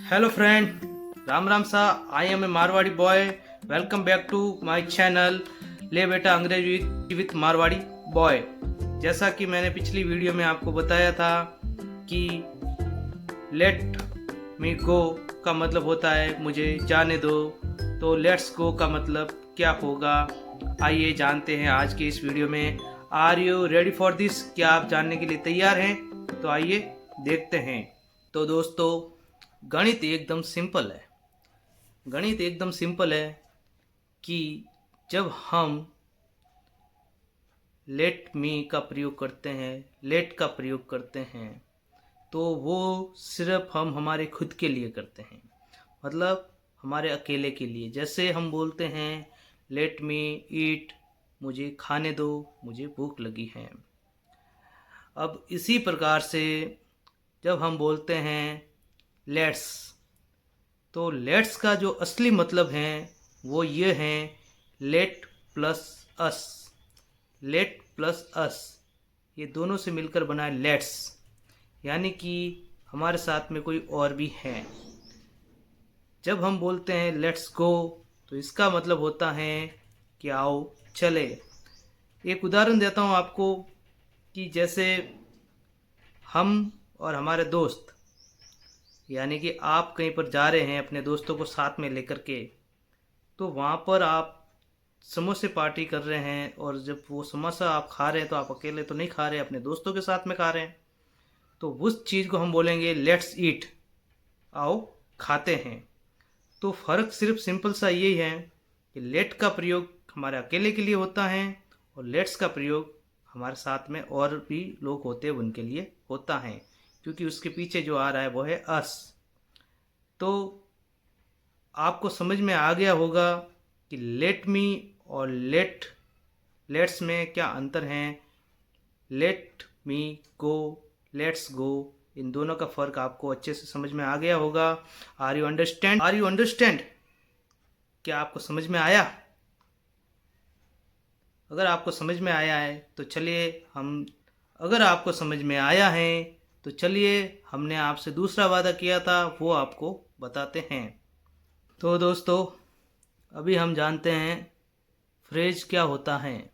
Hello friend, Ram Ram सा। I am a Marwari boy. Welcome back to my channel ले बेटा अंग्रेजी विथ मारवाड़ी बॉय। जैसा कि मैंने पिछली वीडियो में आपको बताया था कि लेट मी गो का मतलब होता है मुझे जाने दो, तो लेट्स गो का मतलब क्या होगा, आइए जानते हैं आज के इस वीडियो में। Are you ready for this? क्या आप जानने के लिए तैयार हैं? तो आइए देखते हैं। तो दोस्तों, गणित एकदम सिंपल है। गणित एकदम सिंपल है कि जब हम लेट मी का प्रयोग करते हैं, लेट का प्रयोग करते हैं, तो वो सिर्फ हम हमारे खुद के लिए करते हैं, मतलब हमारे अकेले के लिए। जैसे हम बोलते हैं लेट मी ईट, मुझे खाने दो, मुझे भूख लगी है। अब इसी प्रकार से जब हम बोलते हैं लेट्स, तो लेट्स का जो असली मतलब है वो ये है लेट प्लस अस। लेट प्लस अस, ये दोनों से मिलकर बना है लेट्स, यानी कि हमारे साथ में कोई और भी है। जब हम बोलते हैं लेट्स गो, तो इसका मतलब होता है कि आओ चले। एक उदाहरण देता हूँ आपको कि जैसे हम और हमारे दोस्त, यानी कि आप कहीं पर जा रहे हैं अपने दोस्तों को साथ में लेकर के, तो वहाँ पर आप समोसे पार्टी कर रहे हैं, और जब वो समोसा आप खा रहे हैं तो आप अकेले तो नहीं खा रहे, अपने दोस्तों के साथ में खा रहे हैं। तो उस चीज़ को हम बोलेंगे लेट्स ईट, आओ खाते हैं। तो फ़र्क सिर्फ सिंपल सा यही है कि लेट का प्रयोग हमारे अकेले के लिए होता है, और लेट्स का प्रयोग हमारे साथ में और भी लोग होते हैं उनके लिए होता है, क्योंकि उसके पीछे जो आ रहा है वो है अस। तो आपको समझ में आ गया होगा कि लेट मी और लेट्स में क्या अंतर है। Let me go, let's go, इन दोनों का फ़र्क आपको अच्छे से समझ में आ गया होगा। Are you understand? Are you understand? क्या आपको समझ में आया? अगर आपको समझ में आया है तो चलिए हम अगर आपको समझ में आया है तो चलिए हमने आपसे दूसरा वादा किया था वो आपको बताते हैं। तो दोस्तों, अभी हम जानते हैं फ्रेज क्या होता है।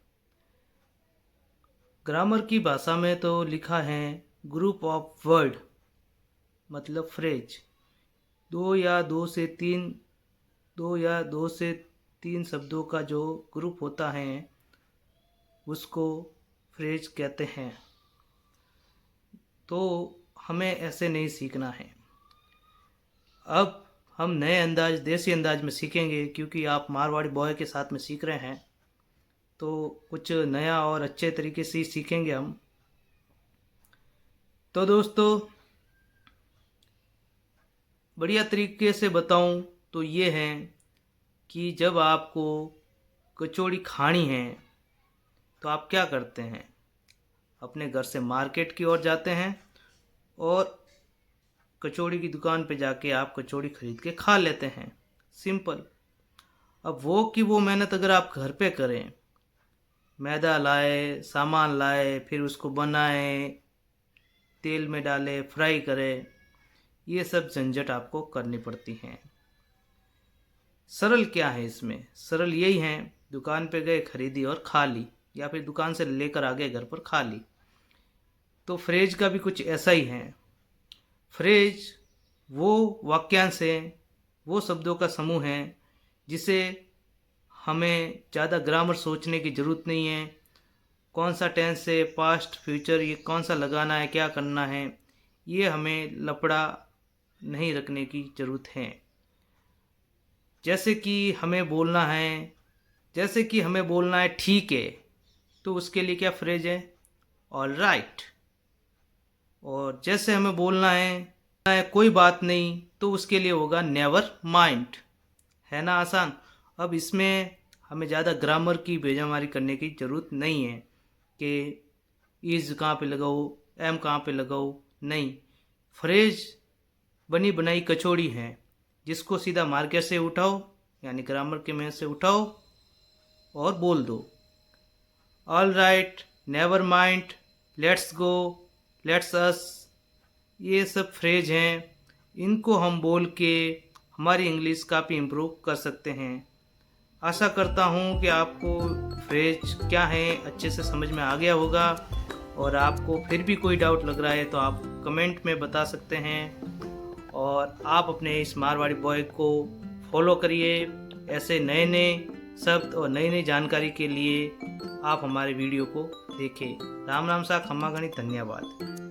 ग्रामर की भाषा में तो लिखा है ग्रुप ऑफ वर्ड, मतलब फ्रेज। दो या दो से तीन शब्दों का जो ग्रुप होता है उसको फ्रेज कहते हैं। तो हमें ऐसे नहीं सीखना है। अब हम नए अंदाज, देसी अंदाज में सीखेंगे, क्योंकि आप मारवाड़ी बॉय के साथ में सीख रहे हैं, तो कुछ नया और अच्छे तरीके से ही सीखेंगे हम। तो दोस्तों, बढ़िया तरीके से बताऊं तो ये है कि जब आपको कचौड़ी खानी है तो आप क्या करते हैं? अपने घर से मार्केट की ओर जाते हैं और कचौड़ी की दुकान पे जाके आप कचौड़ी खरीद के खा लेते हैं। सिंपल। अब वो मेहनत अगर आप घर पे करें, मैदा लाए, सामान लाए, फिर उसको बनाए, तेल में डाले, फ्राई करें, ये सब झंझट आपको करनी पड़ती हैं। सरल क्या है इसमें? सरल यही है, दुकान पे गए, खरीदी और खा ली, या फिर दुकान से लेकर आ गए, घर पर खा ली। तो फ्रेज का भी कुछ ऐसा ही है। फ्रेज वो वाक्यांश है, वो शब्दों का समूह है जिसे हमें ज़्यादा ग्रामर सोचने की ज़रूरत नहीं है। कौन सा टेंस है, पास्ट, फ्यूचर, ये कौन सा लगाना है, क्या करना है, ये हमें लफड़ा नहीं रखने की ज़रूरत है। जैसे कि हमें बोलना है ठीक है, तो उसके लिए क्या फ्रेज है? All right. और जैसे हमें बोलना है कोई बात नहीं, तो उसके लिए होगा नेवर माइंड। है ना आसान? अब इसमें हमें ज़्यादा ग्रामर की बेजामारी करने की ज़रूरत नहीं है कि इज़ कहाँ पे लगाओ, एम कहाँ पे लगाओ। नहीं, फ्रेज बनी बनाई कचौड़ी है, जिसको सीधा मार्केट से उठाओ, यानी ग्रामर के में से उठाओ और बोल दो। All right, never mind, let's go, let's us, ये सब फ्रेज हैं। इनको हम बोल के हमारी इंग्लिश काफ़ी इम्प्रूव कर सकते हैं। आशा करता हूँ कि आपको फ्रेज क्या है अच्छे से समझ में आ गया होगा, और आपको फिर भी कोई डाउट लग रहा है तो आप कमेंट में बता सकते हैं। और आप अपने इस मारवाड़ी बॉय को फॉलो करिए। ऐसे नए नए शब्द और नई नई जानकारी के लिए आप हमारे वीडियो को देखें। राम राम सा खम्मा गणी, धन्यवाद।